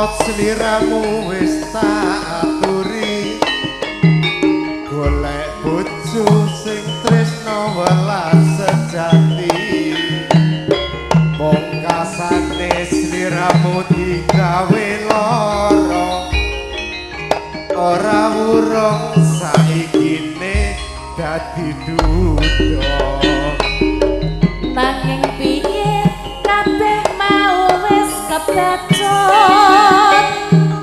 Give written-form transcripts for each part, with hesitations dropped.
sliramu wis tak aturi golek bojo sing tresno welas sejati mongkasane sliramu digawe lara ora urung saikine dadi duda nanging piye kabeh mau wis kebacut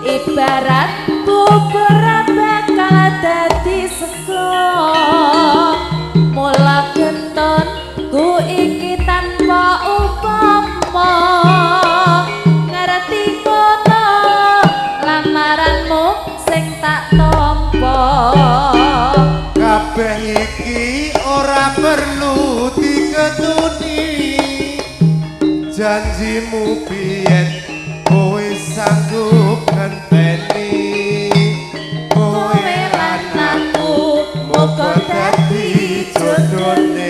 ibarat bubur bakal dadi sego mula genton ku iki tanpa upama ngerti kono lamaranmu sing tak tampa kabeh iki ora perlu diketuni janjimu biyen kowe sanggup ngenteni kowe lan aku muga dadi jodone